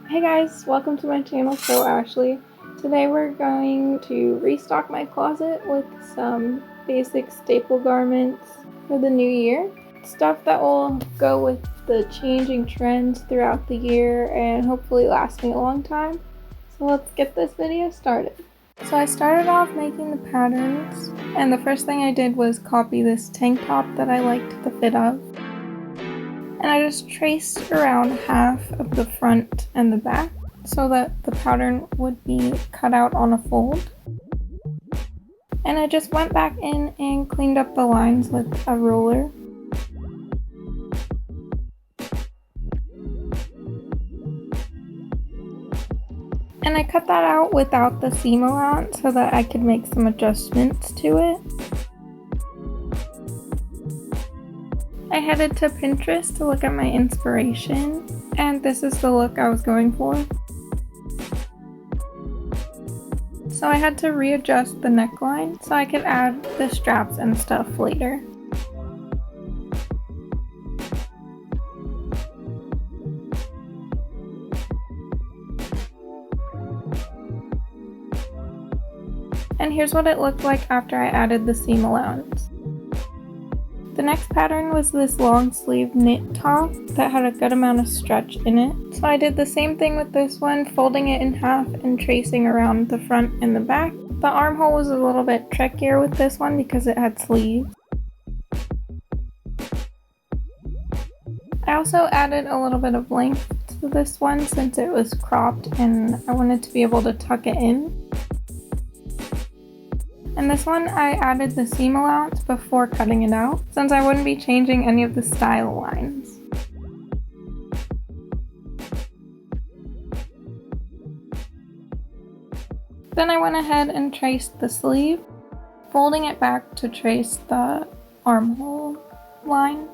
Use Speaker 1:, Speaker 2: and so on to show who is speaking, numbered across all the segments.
Speaker 1: Hey guys, welcome to my channel, So Ashley. Today we're going to restock my closet with some basic staple garments for the new year. Stuff that will go with the changing trends throughout the year and hopefully last me a long time. So let's get this video started. So I started off making the patterns, and the first thing I did was copy this tank top that I liked the fit of. And I just traced around half of the front and the back so that the pattern would be cut out on a fold. And I just went back in and cleaned up the lines with a ruler. And I cut that out without the seam allowance so that I could make some adjustments to it. I headed to Pinterest to look at my inspiration, and this is the look I was going for. So I had to readjust the neckline so I could add the straps and stuff later. And here's what it looked like after I added the seam allowance. The next pattern was this long sleeve knit top that had a good amount of stretch in it. So I did the same thing with this one, folding it in half and tracing around the front and the back. The armhole was a little bit trickier with this one because it had sleeves. I also added a little bit of length to this one since it was cropped and I wanted to be able to tuck it in. And this one I added the seam allowance before cutting it out, since I wouldn't be changing any of the style lines. Then I went ahead and traced the sleeve, folding it back to trace the armhole line,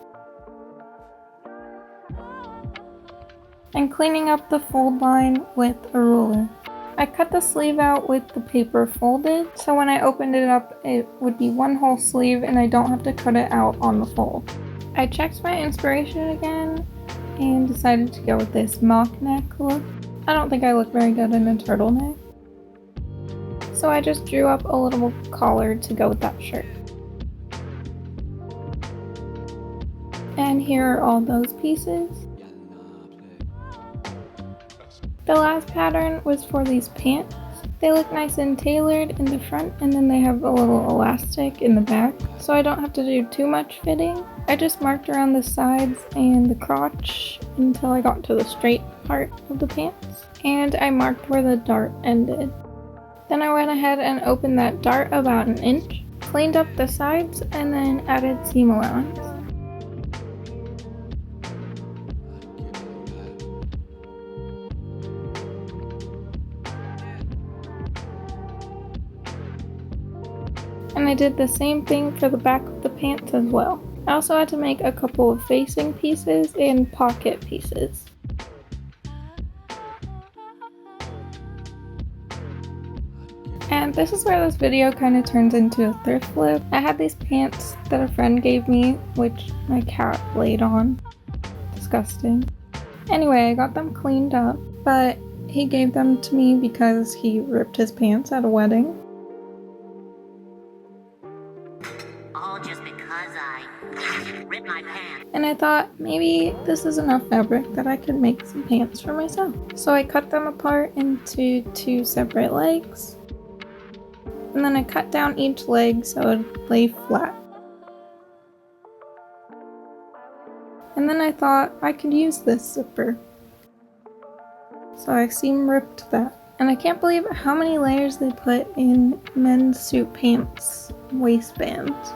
Speaker 1: and cleaning up the fold line with a ruler. I cut the sleeve out with the paper folded, so when I opened it up it would be one whole sleeve and I don't have to cut it out on the fold. I checked my inspiration again and decided to go with this mock neck look. I don't think I look very good in a turtleneck, so I just drew up a little collar to go with that shirt. And here are all those pieces. The last pattern was for these pants. They look nice and tailored in the front, and then they have a little elastic in the back, so I don't have to do too much fitting. I just marked around the sides and the crotch until I got to the straight part of the pants, and I marked where the dart ended. Then I went ahead and opened that dart about an inch, cleaned up the sides, and then added seam allowance. And I did the same thing for the back of the pants as well. I also had to make a couple of facing pieces and pocket pieces. And this is where this video kind of turns into a thrift flip. I had these pants that a friend gave me, which my cat laid on. Disgusting. Anyway, I got them cleaned up, but he gave them to me because he ripped his pants at a wedding.
Speaker 2: Just because I ripped my pants.
Speaker 1: And I thought maybe this is enough fabric that I could make some pants for myself. So I cut them apart into two separate legs. And then I cut down each leg so it would lay flat. And then I thought I could use this zipper. So I seam ripped that. And I can't believe how many layers they put in men's suit pants waistbands.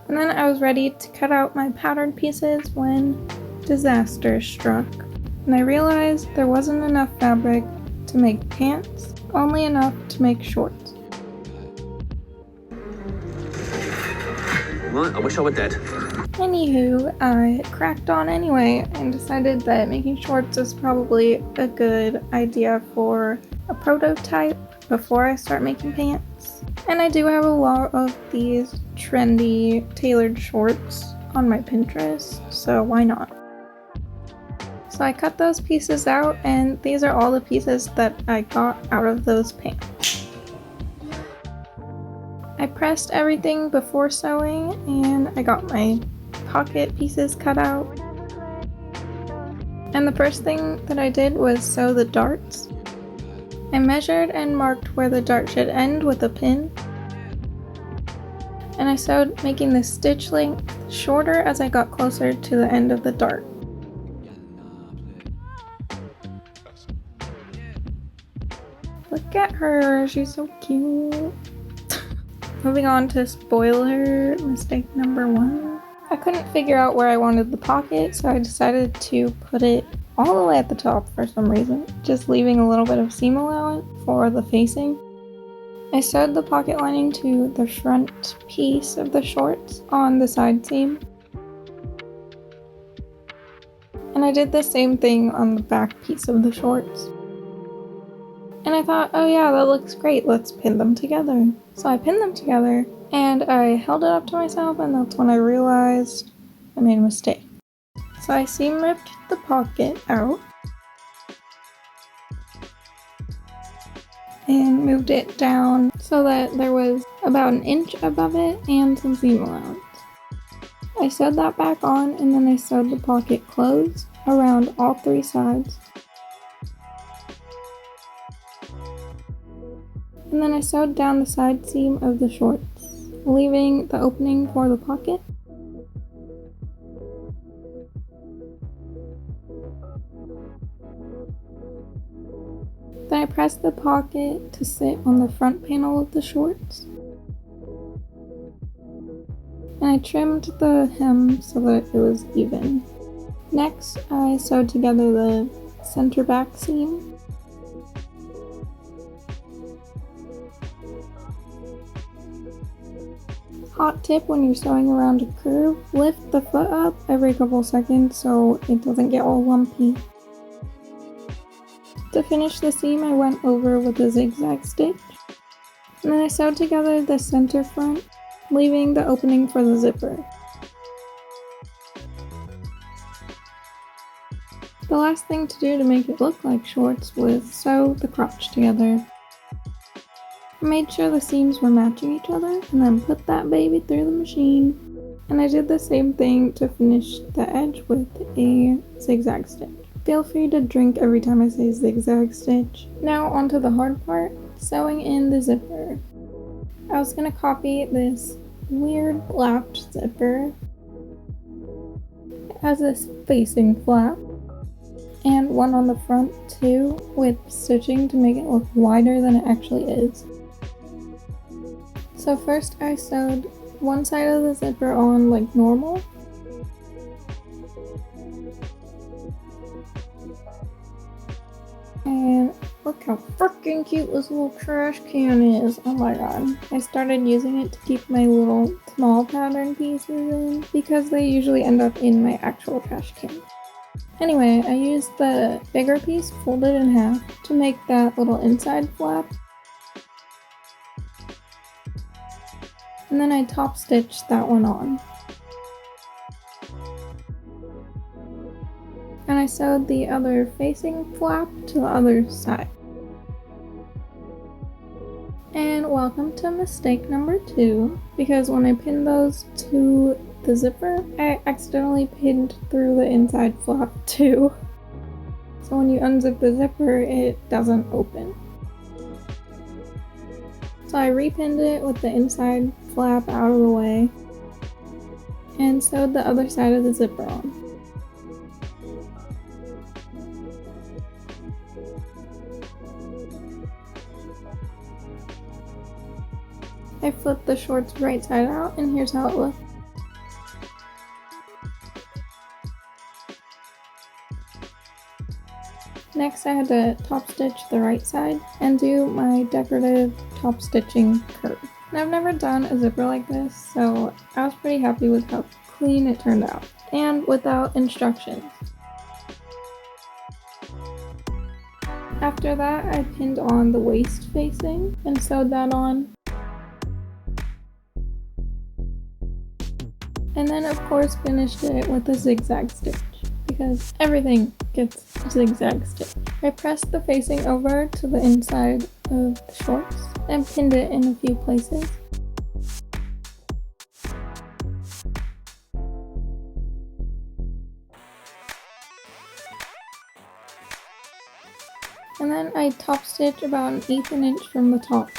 Speaker 1: And then I was ready to cut out my pattern pieces when disaster struck. And I realized there wasn't enough fabric to make pants, only enough to make shorts.
Speaker 3: Well, I wish I were dead.
Speaker 1: Anywho, I cracked on anyway and decided that making shorts is probably a good idea for a prototype before I start making pants. And I do have a lot of these trendy tailored shorts on my Pinterest, so why not? So I cut those pieces out, and these are all the pieces that I got out of those pants. I pressed everything before sewing, and I got my pocket pieces cut out. And the first thing that I did was sew the darts. I measured and marked where the dart should end with a pin. And I sewed, making the stitch length shorter as I got closer to the end of the dart. Look at her, she's so cute. Moving on to spoiler mistake number 1. I couldn't figure out where I wanted the pocket, so I decided to put it all the way at the top for some reason, just leaving a little bit of seam allowance for the facing. I sewed the pocket lining to the front piece of the shorts on the side seam. And I did the same thing on the back piece of the shorts. And I thought, oh yeah, that looks great, let's pin them together. So I pinned them together, and I held it up to myself, and that's when I realized I made a mistake. So I seam ripped the pocket out and moved it down so that there was about an inch above it and some seam allowance. I sewed that back on, and then I sewed the pocket closed around all 3 sides. And then I sewed down the side seam of the shorts, leaving the opening for the pocket. Then I pressed the pocket to sit on the front panel of the shorts. And I trimmed the hem so that it was even. Next, I sewed together the center back seam. Hot tip when you're sewing around a curve, lift the foot up every couple seconds so it doesn't get all lumpy. To finish the seam, I went over with a zigzag stitch. And then I sewed together the center front, leaving the opening for the zipper. The last thing to do to make it look like shorts was sew the crotch together. I made sure the seams were matching each other, and then put that baby through the machine. And I did the same thing to finish the edge with a zigzag stitch. Feel free to drink every time I say zigzag stitch. Now onto the hard part, sewing in the zipper. I was going to copy this weird flapped zipper. It has this facing flap, and one on the front too, with stitching to make it look wider than it actually is. So first I sewed one side of the zipper on like normal. And look how freaking cute this little trash can is. Oh my god. I started using it to keep my little small pattern pieces in because they usually end up in my actual trash can. Anyway, I used the bigger piece folded in half to make that little inside flap. And then I top stitched that one on. And I sewed the other facing flap to the other side. And welcome to mistake number 2, because when I pinned those to the zipper, I accidentally pinned through the inside flap too. So when you unzip the zipper, it doesn't open. So I repinned it with the inside flap out of the way and sewed the other side of the zipper on. I flipped the shorts right side out, and here's how it looks. Next, I had to top stitch the right side and do my decorative top stitching curve. And I've never done a zipper like this, so I was pretty happy with how clean it turned out, and without instructions. After that, I pinned on the waist facing and sewed that on. And then of course finished it with a zigzag stitch, because everything gets zigzag stitch. I pressed the facing over to the inside of the shorts and pinned it in a few places. And then I top stitch about 1/8 inch from the top.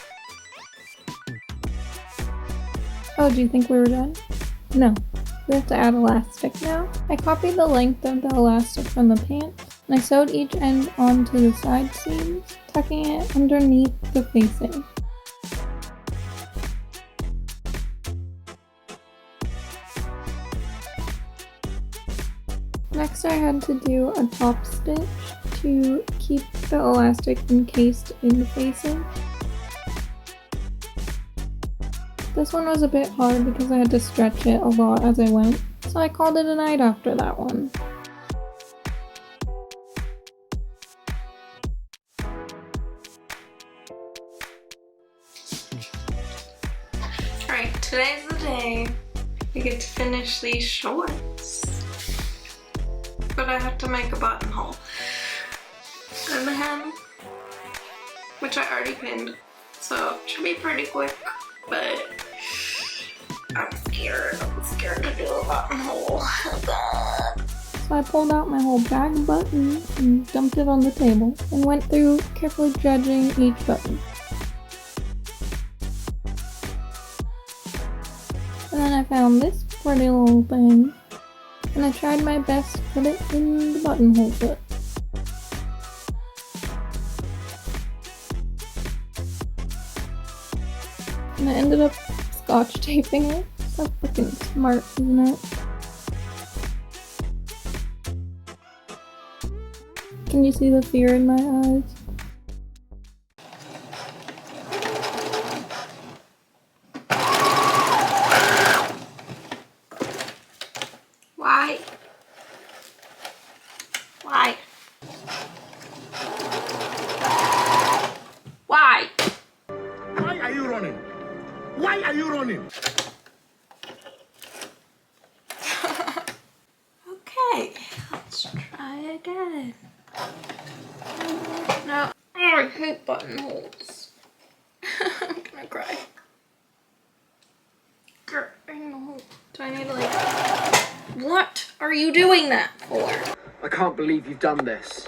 Speaker 1: Oh, do you think we were done? No, we have to add elastic now. I copied the length of the elastic from the pants, and I sewed each end onto the side seams, tucking it underneath the facing. Next I had to do a top stitch to keep the elastic encased in the facing. This one was a bit hard because I had to stretch it a lot as I went, so I called it a night after that one. Alright, today's the day we get to finish these shorts. But I have to make a buttonhole. And the hem, which I already pinned, so it should be pretty quick, but I'm scared to do a buttonhole. Oh god. So I pulled out my whole bag of buttons and dumped it on the table and went through carefully judging each button. And then I found this pretty little thing, and I tried my best to put it in the buttonhole foot. And I ended up scotch taping it. So freaking smart, isn't it? Can you see the fear in my eyes? Why? Why? Why?
Speaker 3: Why are you running? Why are you running?
Speaker 1: Okay, let's try again. No, oh, I hate buttonholes. I'm gonna cry. Do I need to what are you doing that for?
Speaker 4: I can't believe you've done this.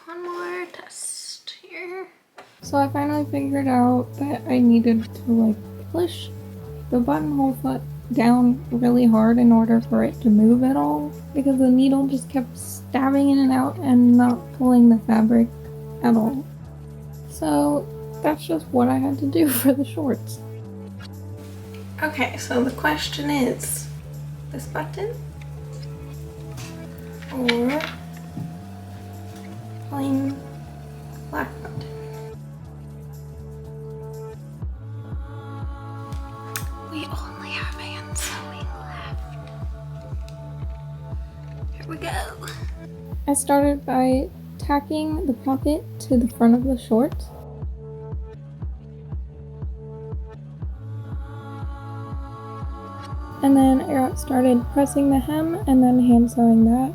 Speaker 1: One more test here. So I finally figured out that I needed to push the buttonhole foot down really hard in order for it to move at all, because the needle just kept stabbing in and out and not pulling the fabric at all. So that's just what I had to do for the shorts. Okay, so the question is, this button or plain black button? We only have hand sewing left. Here we go. I started by tacking the pocket to the front of the shorts. And then I started pressing the hem and then hand sewing that.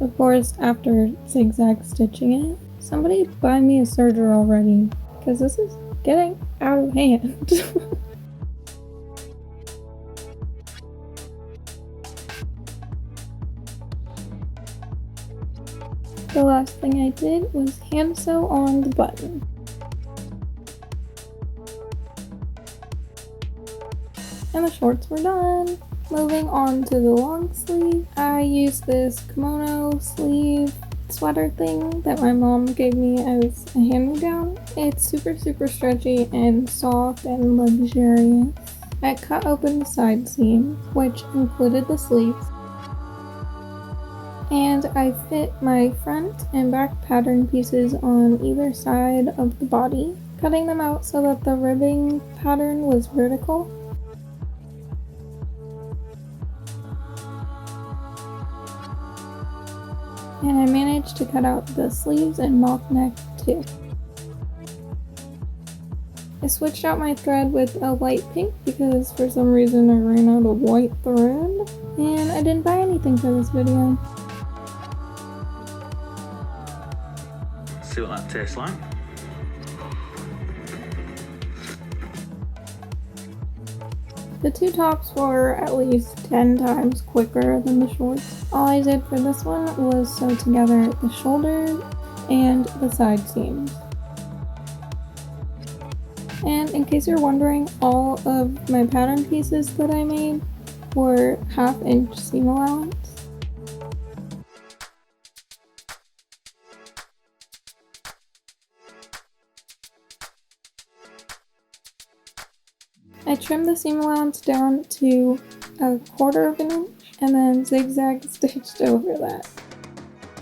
Speaker 1: Of course, after zigzag stitching it. Somebody buy me a serger already, because this is getting out of hand. The last thing I did was hand sew on the button. And the shorts were done. Moving on to the long sleeve, I used this kimono sleeve sweater thing that my mom gave me as a hand-me-down. It's super stretchy and soft and luxurious. I cut open the side seam, which included the sleeves, and I fit my front and back pattern pieces on either side of the body, cutting them out so that the ribbing pattern was vertical. And I managed to cut out the sleeves and mock neck too. I switched out my thread with a light pink because for some reason I ran out of white thread, and I didn't buy anything for this video.
Speaker 3: See what that tastes like.
Speaker 1: The two tops were at least 10 times quicker than the shorts. All I did for this one was sew together the shoulder and the side seams. And in case you're wondering, all of my pattern pieces that I made were 1/2 inch seam allowance. I trimmed the seam allowance down to 1/4 of an inch and then zigzag stitched over that.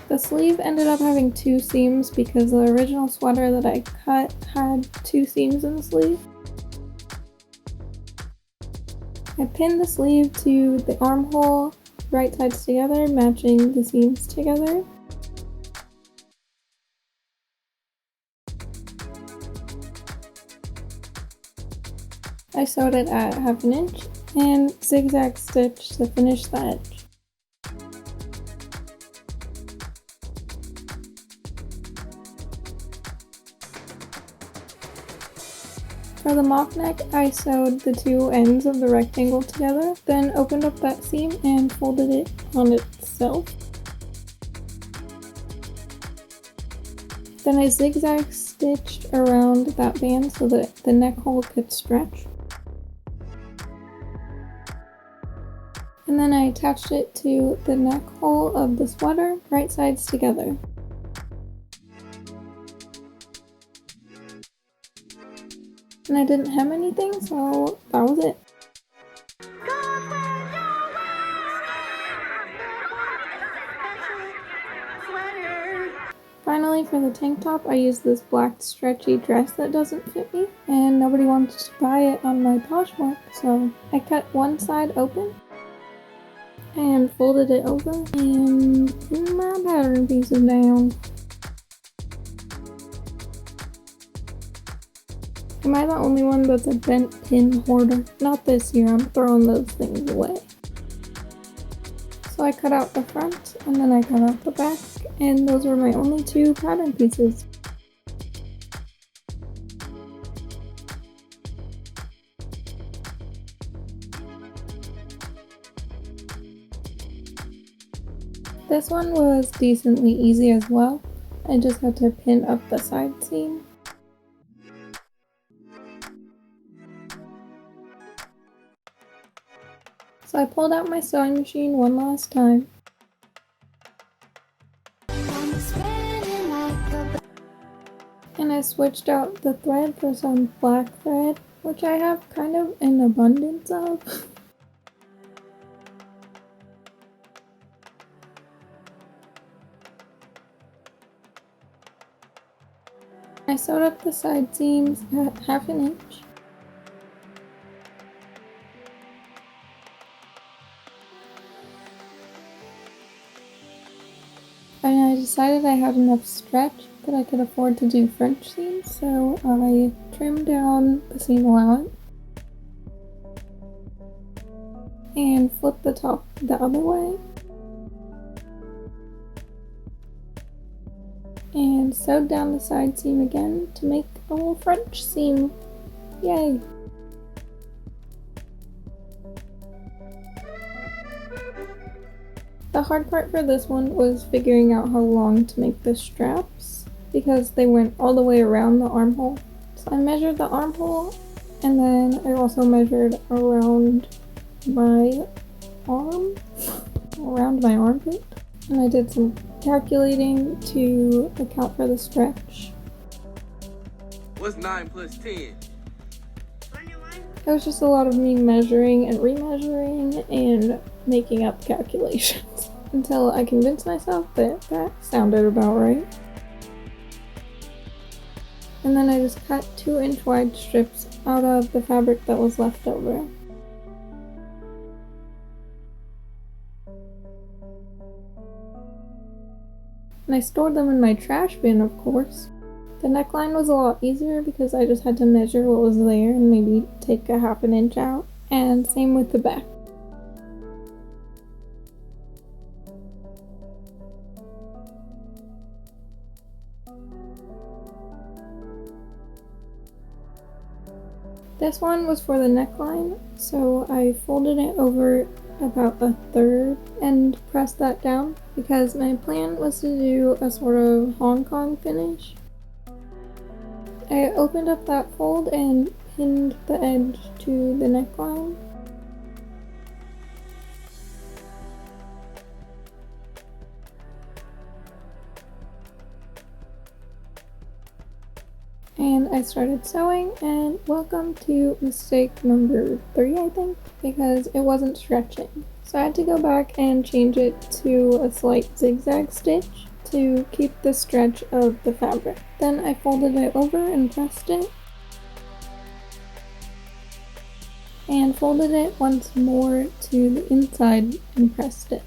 Speaker 1: The sleeve ended up having 2 seams because the original sweater that I cut had 2 seams in the sleeve. I pinned the sleeve to the armhole, right sides together, matching the seams together. I sewed it at 1/2 an inch and zigzag stitched to finish the edge. For the mock neck, I sewed the 2 ends of the rectangle together, then opened up that seam and folded it on itself. Then I zigzag stitched around that band so that the neck hole could stretch. And then I attached it to the neck hole of the sweater, right sides together. And I didn't hem anything, so that was it. Finally, for the tank top, I used this black stretchy dress that doesn't fit me, and nobody wanted to buy it on my Poshmark, so I cut one side open and folded it over and pinned my pattern pieces down. Am I the only one that's a bent pin hoarder? Not this year, I'm throwing those things away. So I cut out the front and then I cut out the back, and those were my only 2 pattern pieces. This one was decently easy as well. I just had to pin up the side seam. So I pulled out my sewing machine one last time. And I switched out the thread for some black thread, which I have kind of an abundance of. I sewed up the side seams at 1/2 an inch. And I decided I had enough stretch that I could afford to do French seams, so I trimmed down the seam allowance and flipped the top the other way. And sewed down the side seam again to make a little French seam. Yay! The hard part for this one was figuring out how long to make the straps because they went all the way around the armhole. So I measured the armhole and then I also measured around my arm, around my armpit. And I did some calculating to account for the stretch.
Speaker 5: What's 9 plus 10?
Speaker 1: It was just a lot of me measuring and remeasuring and making up calculations until I convinced myself that that sounded about right. And then I just cut 2-inch wide strips out of the fabric that was left over. And I stored them in my trash bin, of course. The neckline was a lot easier because I just had to measure what was there and maybe take a half an inch out, and same with the back. This one was for the neckline, so I folded it over about a third and pressed that down because my plan was to do a sort of Hong Kong finish. I opened up that fold and pinned the edge to the neckline. And I started sewing, and welcome to mistake number 3, I think, because it wasn't stretching. So I had to go back and change it to a slight zigzag stitch to keep the stretch of the fabric. Then I folded it over and pressed it, and folded it once more to the inside and pressed it.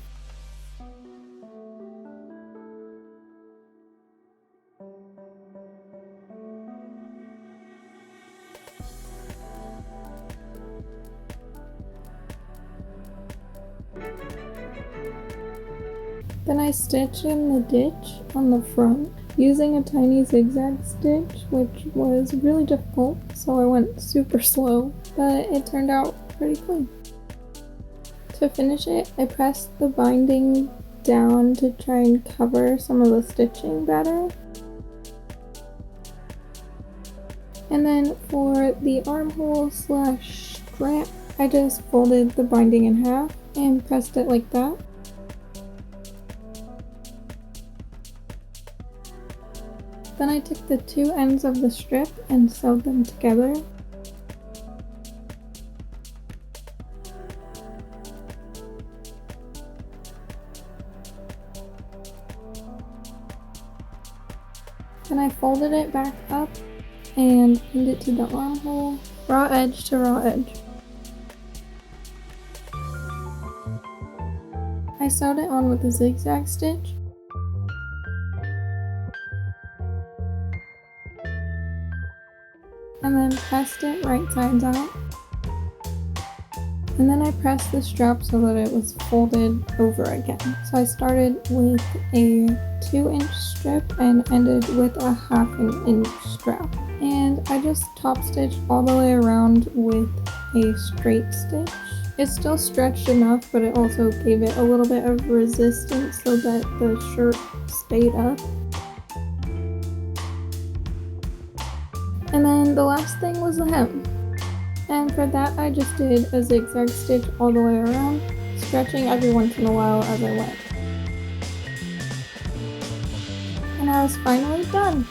Speaker 1: Then I stitched in the ditch on the front using a tiny zigzag stitch, which was really difficult, so I went super slow, but it turned out pretty clean. To finish it, I pressed the binding down to try and cover some of the stitching better. And then for the armhole slash strap, I just folded the binding in half and pressed it like that. Then I took the two ends of the strip and sewed them together. Then I folded it back up and pinned it to the armhole, raw edge to raw edge. I sewed it on with a zigzag stitch. And then pressed it right sides out. And then I pressed the strap so that it was folded over again. So I started with a 2-inch strip and ended with a 1/2 inch strap. And I just top stitched all the way around with a straight stitch. It still stretched enough, but it also gave it a little bit of resistance so that the shirt stayed up. And then the last thing was the hem. And for that I just did a zigzag stitch all the way around, stretching every once in a while as I went. And I was finally done!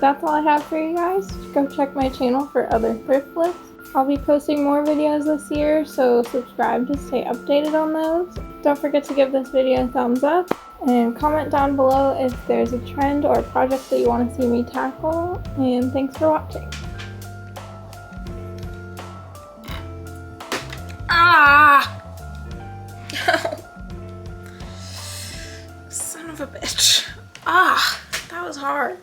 Speaker 1: That's all I have for you guys. Go check my channel for other thrift flips. I'll be posting more videos this year, so subscribe to stay updated on those. Don't forget to give this video a thumbs up and comment down below if there's a trend or a project that you want to see me tackle. And thanks for watching.
Speaker 6: Ah!
Speaker 1: of a bitch. Ah, that was hard.